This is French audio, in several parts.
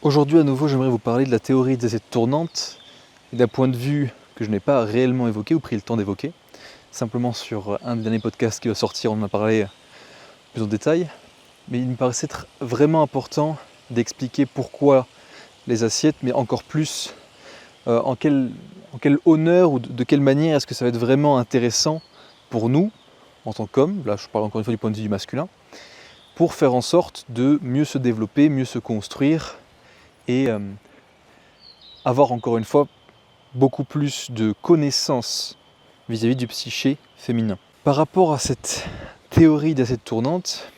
Aujourd'hui à nouveau j'aimerais vous parler de la théorie des assiettes tournantes et d'un point de vue que je n'ai pas réellement évoqué ou pris le temps d'évoquer. Simplement sur un des derniers podcasts qui va sortir, on en a parlé plus en détail. Mais il me paraissait être vraiment important d'expliquer pourquoi les assiettes, mais encore plus en quel honneur ou de quelle manière est-ce que ça va être vraiment intéressant pour nous, en tant qu'hommes, là je parle encore une fois du point de vue du masculin, pour faire en sorte de mieux se développer, mieux se construire et avoir encore une fois beaucoup plus de connaissances vis-à-vis du psyché féminin. Par rapport à cette théorie d'assiette tournante,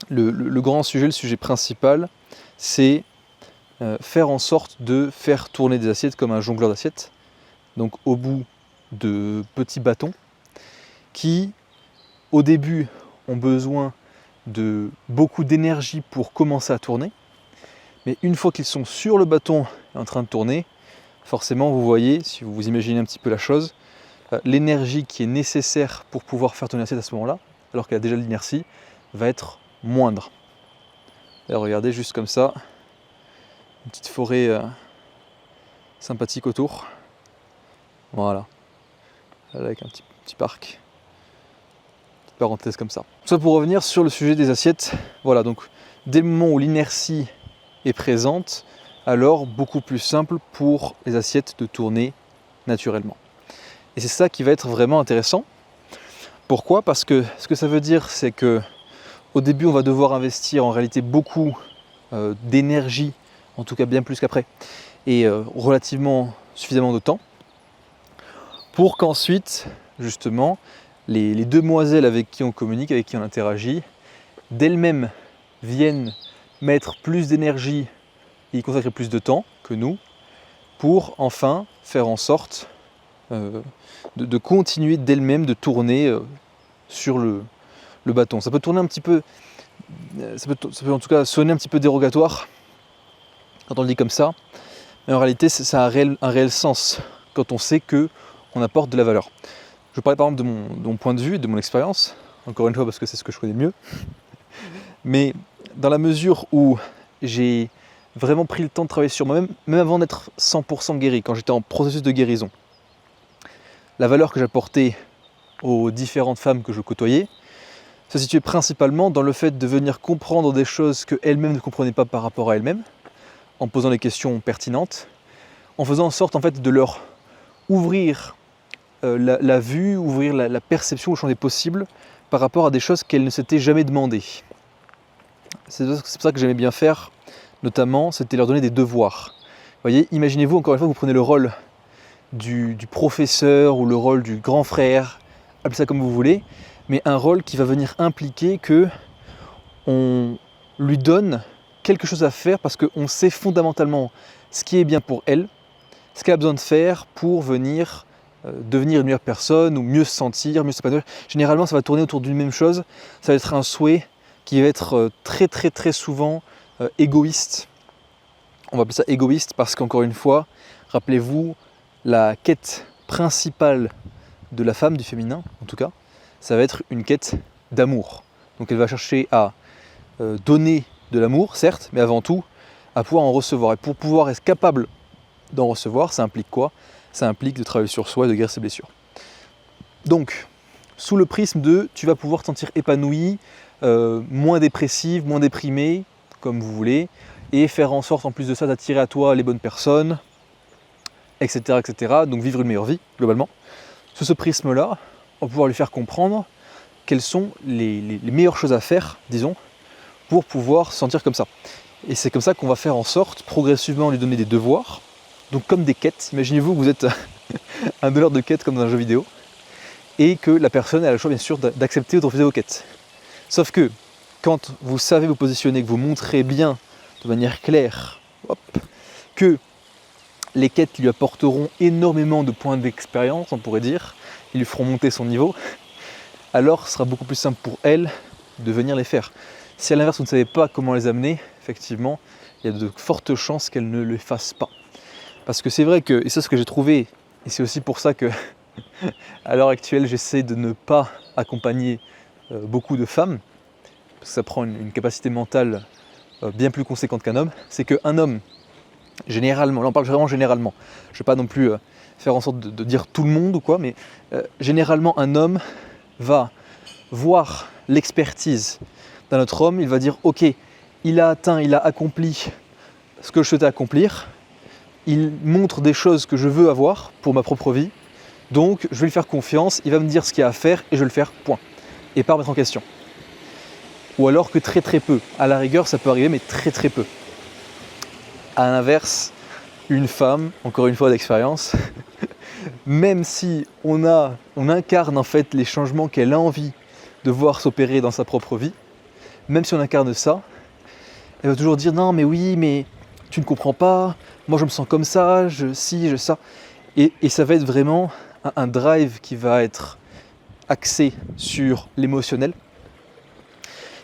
le grand sujet, le sujet principal, c'est faire en sorte de faire tourner des assiettes comme un jongleur d'assiettes, donc au bout de petits bâtons, qui au début ont besoin de beaucoup d'énergie pour commencer à tourner, mais une fois qu'ils sont sur le bâton et en train de tourner, forcément vous voyez, si vous vous imaginez un petit peu la chose, l'énergie qui est nécessaire pour pouvoir faire tourner l'assiette à ce moment-là, alors qu'elle a déjà de l'inertie, va être moindre. Alors regardez, juste comme ça, une petite forêt sympathique autour. Voilà, avec un petit parc. Petite parenthèse comme ça. Tout ça pour revenir sur le sujet des assiettes. Voilà, donc dès le moment où l'inertie est présente, alors beaucoup plus simple pour les assiettes de tourner naturellement. Et c'est ça qui va être vraiment intéressant. Pourquoi ? Parce que ce que ça veut dire, c'est que au début, on va devoir investir en réalité beaucoup d'énergie, en tout cas bien plus qu'après, et relativement suffisamment de temps, pour qu'ensuite, justement, les demoiselles avec qui on communique, avec qui on interagit, d'elles-mêmes viennent mettre plus d'énergie et y consacrer plus de temps que nous, pour enfin faire en sorte de continuer d'elles-mêmes de tourner sur le bâton. Ça peut tourner un petit peu, ça peut en tout cas sonner un petit peu dérogatoire quand on le dit comme ça, mais en réalité ça a un réel sens quand on sait qu'on apporte de la valeur. Je parlais par exemple de mon point de vue, de mon expérience, encore une fois parce que c'est ce que je connais le mieux, mais dans la mesure où j'ai vraiment pris le temps de travailler sur moi-même, même avant d'être 100% guéri, quand j'étais en processus de guérison, la valeur que j'apportais aux différentes femmes que je côtoyais se situait principalement dans le fait de venir comprendre des choses qu'elles-mêmes ne comprenaient pas par rapport à elles-mêmes, en posant des questions pertinentes, en faisant en sorte en fait de leur ouvrir la vue, ouvrir la perception, le champ des possibles par rapport à des choses qu'elles ne s'étaient jamais demandées. C'est pour ça que j'aimais bien faire, notamment, c'était leur donner des devoirs. Vous voyez, imaginez-vous encore une fois que vous prenez le rôle du professeur ou le rôle du grand frère, appelez ça comme vous voulez, mais un rôle qui va venir impliquer que on lui donne quelque chose à faire parce qu'on sait fondamentalement ce qui est bien pour elle, ce qu'elle a besoin de faire pour venir devenir une meilleure personne ou mieux se sentir, mieux s'épanouir. Généralement, ça va tourner autour d'une même chose, ça va être un souhait qui va être très souvent égoïste. On va appeler ça égoïste parce qu'encore une fois, rappelez-vous, la quête principale de la femme, du féminin en tout cas, ça va être une quête d'amour. Donc elle va chercher à donner de l'amour, certes, mais avant tout, à pouvoir en recevoir. Et pour pouvoir être capable d'en recevoir, ça implique quoi ? Ça implique de travailler sur soi et de guérir ses blessures. Donc, sous le prisme de tu vas pouvoir te sentir épanoui, moins dépressive, moins déprimé, comme vous voulez, et faire en sorte en plus de ça d'attirer à toi les bonnes personnes, etc. Donc vivre une meilleure vie, globalement. Sous ce prisme-là, on va pouvoir lui faire comprendre quelles sont les meilleures choses à faire, disons, pour pouvoir se sentir comme ça. Et c'est comme ça qu'on va faire en sorte, progressivement, lui donner des devoirs, donc comme des quêtes. Imaginez-vous que vous êtes un donneur de quêtes comme dans un jeu vidéo, et que la personne a le choix bien sûr d'accepter ou de refuser vos quêtes. Sauf que, quand vous savez vous positionner, que vous montrez bien, de manière claire, que les quêtes lui apporteront énormément de points d'expérience, on pourrait dire, ils lui feront monter son niveau, alors ce sera beaucoup plus simple pour elle de venir les faire. Si à l'inverse vous ne savez pas comment les amener, effectivement, il y a de fortes chances qu'elle ne les fasse pas. Parce que c'est vrai que, et c'est ce que j'ai trouvé, et c'est aussi pour ça que à l'heure actuelle j'essaie de ne pas accompagner beaucoup de femmes, parce que ça prend une capacité mentale bien plus conséquente qu'un homme, c'est qu'un homme, généralement, là on parle vraiment généralement, je ne vais pas non plus faire en sorte de dire tout le monde ou quoi, mais généralement un homme va voir l'expertise d'un autre homme, il va dire ok, il a atteint, il a accompli ce que je souhaitais accomplir, il montre des choses que je veux avoir pour ma propre vie, donc je vais lui faire confiance, il va me dire ce qu'il y a à faire et je vais le faire, point. Et pas remettre en question. Ou alors que très très peu. À la rigueur, ça peut arriver, mais très très peu. À l'inverse, une femme, encore une fois d'expérience, même si on incarne en fait les changements qu'elle a envie de voir s'opérer dans sa propre vie, même si on incarne ça, elle va toujours dire non mais oui, mais tu ne comprends pas, moi je me sens comme ça, je ça. Et ça va être vraiment un drive qui va être axé sur l'émotionnel,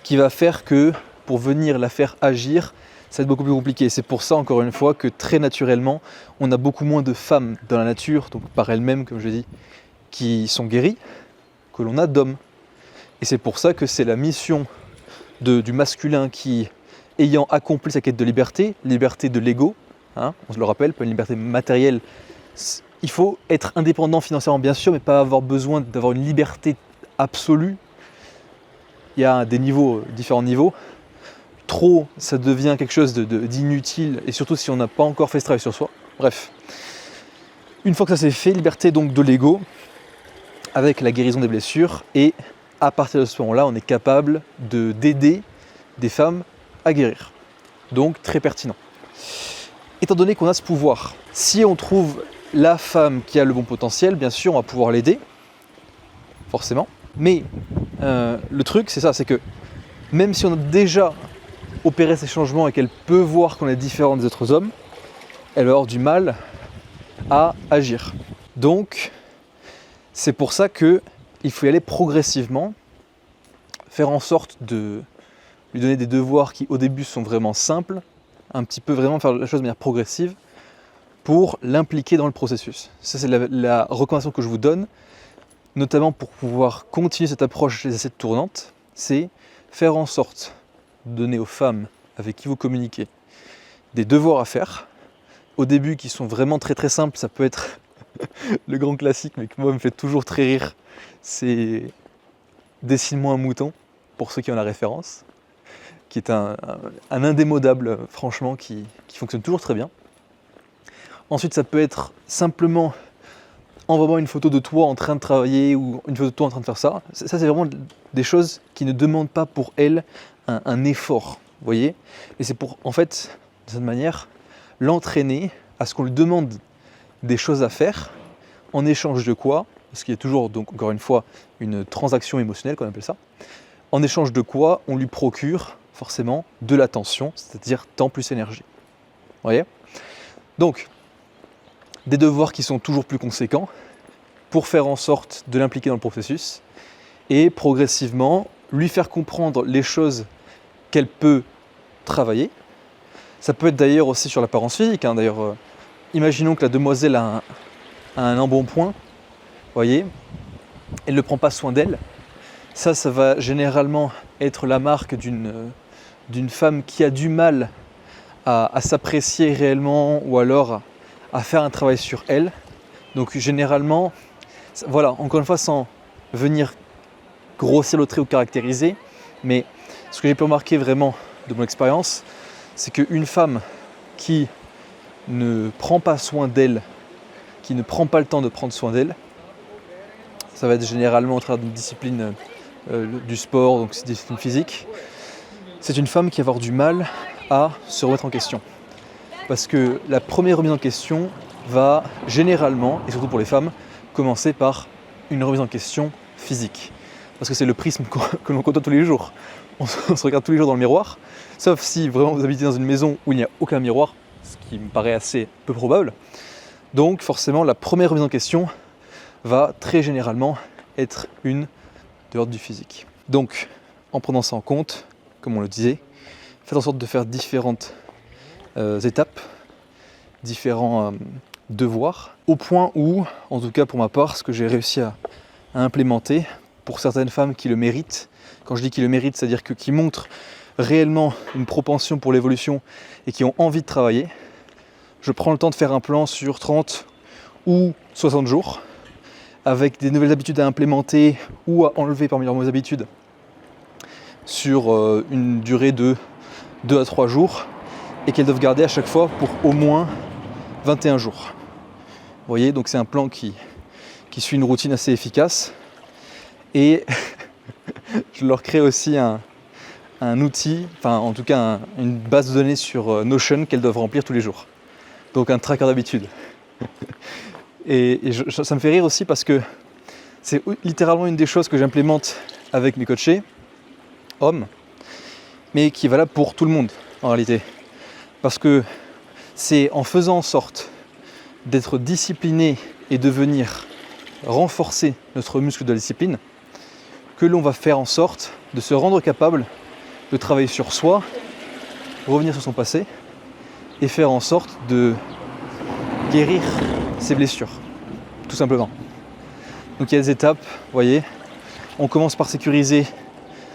qui va faire que pour venir la faire agir, ça va être beaucoup plus compliqué. C'est pour ça, encore une fois, que très naturellement, on a beaucoup moins de femmes dans la nature, donc par elles-mêmes, comme je dis, qui sont guéries, que l'on a d'hommes. Et c'est pour ça que c'est la mission du masculin qui, ayant accompli sa quête de liberté de l'ego, hein, on se le rappelle, pas une liberté matérielle, il faut être indépendant financièrement bien sûr, mais pas avoir besoin d'avoir une liberté absolue. Il y a des niveaux, différents niveaux. Trop, ça devient quelque chose d'inutile, et surtout si on n'a pas encore fait ce travail sur soi. Bref, une fois que ça s'est fait, liberté donc de l'ego, avec la guérison des blessures, et à partir de ce moment-là, on est capable d'aider des femmes à guérir. Donc très pertinent. Étant donné qu'on a ce pouvoir, si on trouve la femme qui a le bon potentiel, bien sûr, on va pouvoir l'aider, forcément. Mais le truc, c'est ça, c'est que même si on a déjà opéré ces changements et qu'elle peut voir qu'on est différent des autres hommes, elle va avoir du mal à agir. Donc, c'est pour ça qu'il faut y aller progressivement, faire en sorte de lui donner des devoirs qui au début sont vraiment simples, un petit peu vraiment faire la chose de manière progressive, pour l'impliquer dans le processus. Ça, c'est la recommandation que je vous donne, notamment pour pouvoir continuer cette approche des assiettes tournantes, c'est faire en sorte de donner aux femmes avec qui vous communiquez des devoirs à faire, au début qui sont vraiment très très simples. Ça peut être le grand classique, mais que moi me fait toujours très rire, c'est dessine-moi un mouton, pour ceux qui ont la référence, qui est un indémodable, franchement, qui fonctionne toujours très bien. Ensuite, ça peut être simplement envoie-moi une photo de toi en train de travailler ou une photo de toi en train de faire ça. Ça, c'est vraiment des choses qui ne demandent pas pour elle un effort, vous voyez. Et c'est pour, en fait, de cette manière, l'entraîner à ce qu'on lui demande des choses à faire, en échange de quoi, parce qu'il y a toujours, donc encore une fois, une transaction émotionnelle qu'on appelle ça, en échange de quoi on lui procure forcément de l'attention, c'est-à-dire temps plus énergie. Vous voyez. Donc, des devoirs qui sont toujours plus conséquents pour faire en sorte de l'impliquer dans le processus et progressivement lui faire comprendre les choses qu'elle peut travailler. Ça peut être d'ailleurs aussi sur l'apparence physique. Hein. D'ailleurs, imaginons que la demoiselle a un embonpoint, voyez, elle ne prend pas soin d'elle. Ça va généralement être la marque d'une femme qui a du mal à s'apprécier réellement ou alors à faire un travail sur elle. Donc généralement, voilà, encore une fois, sans venir grossir le trait ou caractériser, mais ce que j'ai pu remarquer vraiment de mon expérience, c'est qu'une femme qui ne prend pas soin d'elle, qui ne prend pas le temps de prendre soin d'elle, ça va être généralement au travers d'une discipline du sport, donc c'est une discipline physique, c'est une femme qui va avoir du mal à se remettre en question. Parce que la première remise en question va généralement, et surtout pour les femmes, commencer par une remise en question physique. Parce que c'est le prisme que l'on côtoie tous les jours. On se regarde tous les jours dans le miroir, sauf si vraiment vous habitez dans une maison où il n'y a aucun miroir, ce qui me paraît assez peu probable. Donc forcément, la première remise en question va très généralement être une de l'ordre du physique. Donc, en prenant ça en compte, comme on le disait, faites en sorte de faire différentes étapes, différents devoirs, au point où, en tout cas pour ma part, ce que j'ai réussi à implémenter, pour certaines femmes qui le méritent, quand je dis qui le méritent, c'est-à-dire qui montrent réellement une propension pour l'évolution et qui ont envie de travailler, je prends le temps de faire un plan sur 30 ou 60 jours avec des nouvelles habitudes à implémenter ou à enlever parmi leurs mauvaises habitudes sur une durée de 2 à 3 jours et qu'elles doivent garder à chaque fois pour au moins 21 jours. Vous voyez, donc c'est un plan qui suit une routine assez efficace et je leur crée aussi un outil, enfin en tout cas une base de données sur Notion qu'elles doivent remplir tous les jours. Donc un tracker d'habitude. Et ça me fait rire aussi parce que c'est littéralement une des choses que j'implémente avec mes coachés, hommes, mais qui est valable pour tout le monde en réalité. Parce que c'est en faisant en sorte d'être discipliné et de venir renforcer notre muscle de la discipline que l'on va faire en sorte de se rendre capable de travailler sur soi, revenir sur son passé et faire en sorte de guérir ses blessures, tout simplement. Donc il y a des étapes, vous voyez, on commence par sécuriser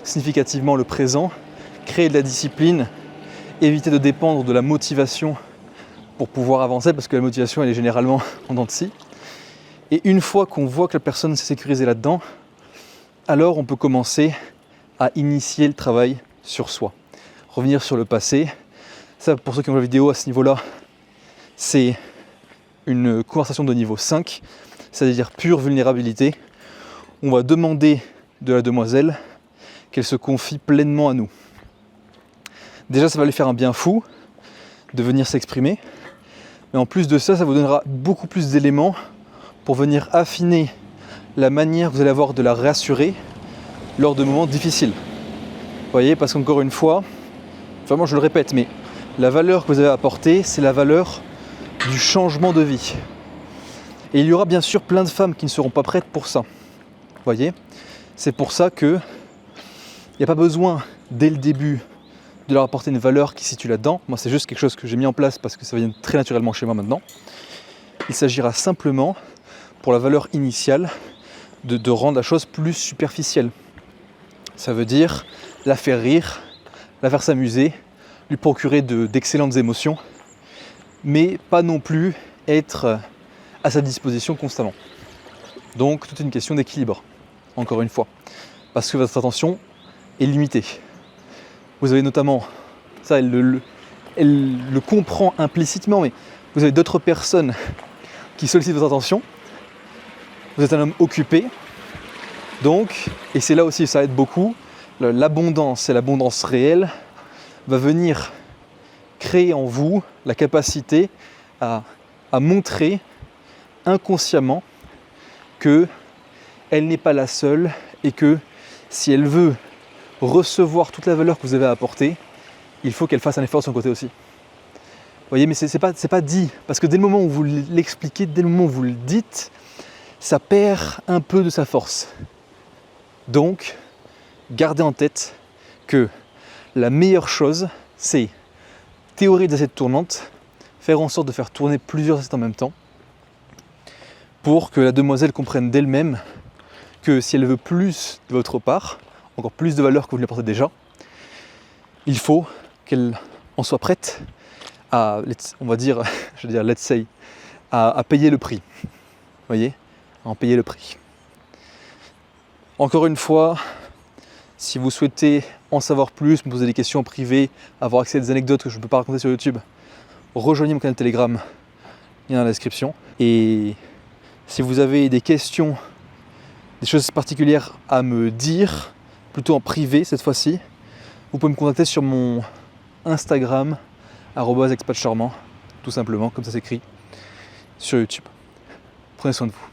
significativement le présent, créer de la discipline, éviter de dépendre de la motivation pour pouvoir avancer, parce que la motivation elle est généralement en dents de scie. Et une fois qu'on voit que la personne s'est sécurisée là-dedans, alors on peut commencer à initier le travail sur soi, revenir sur le passé. Ça, pour ceux qui ont la vidéo à ce niveau-là, c'est une conversation de niveau 5, c'est-à-dire pure vulnérabilité. On va demander de la demoiselle qu'elle se confie pleinement à nous. Déjà, ça va lui faire un bien fou de venir s'exprimer, mais en plus de ça, ça vous donnera beaucoup plus d'éléments pour venir affiner la manière que vous allez avoir de la rassurer lors de moments difficiles. Vous voyez, parce qu'encore une fois, vraiment je le répète, mais la valeur que vous avez apportée, c'est la valeur du changement de vie. Et il y aura bien sûr plein de femmes qui ne seront pas prêtes pour ça. Vous voyez, c'est pour ça que il n'y a pas besoin, dès le début, de leur apporter une valeur qui se situe là-dedans. Moi, c'est juste quelque chose que j'ai mis en place parce que ça vient très naturellement chez moi maintenant. Il s'agira simplement, pour la valeur initiale, de rendre la chose plus superficielle. Ça veut dire la faire rire, la faire s'amuser, lui procurer d'excellentes émotions, mais pas non plus être à sa disposition constamment. Donc, toute une question d'équilibre, encore une fois, parce que votre attention est limitée. Vous avez notamment, ça elle le comprend implicitement, mais vous avez d'autres personnes qui sollicitent votre attention. Vous êtes un homme occupé, donc, et c'est là aussi ça aide beaucoup, l'abondance et l'abondance réelle va venir créer en vous la capacité à montrer inconsciemment qu'elle n'est pas la seule et que si elle veut recevoir toute la valeur que vous avez à apporter, il faut qu'elle fasse un effort de son côté aussi. Vous voyez, mais c'est pas dit, parce que dès le moment où vous l'expliquez, dès le moment où vous le dites, ça perd un peu de sa force. Donc, gardez en tête que la meilleure chose, c'est théorie d'assiette tournante, faire en sorte de faire tourner plusieurs assiettes en même temps, pour que la demoiselle comprenne d'elle-même que si elle veut plus de votre part, encore plus de valeur que vous lui apportez déjà, il faut qu'elle en soit prête à, on va dire, je veux dire, let's say, à payer le prix. Vous voyez, à en payer le prix. Encore une fois, si vous souhaitez en savoir plus, me poser des questions en privé, avoir accès à des anecdotes que je ne peux pas raconter sur YouTube, rejoignez mon canal Telegram, lien dans la description. Et si vous avez des questions, des choses particulières à me dire, plutôt en privé cette fois-ci, vous pouvez me contacter sur mon Instagram, @expatcharmant, tout simplement, comme ça s'écrit, sur YouTube. Prenez soin de vous.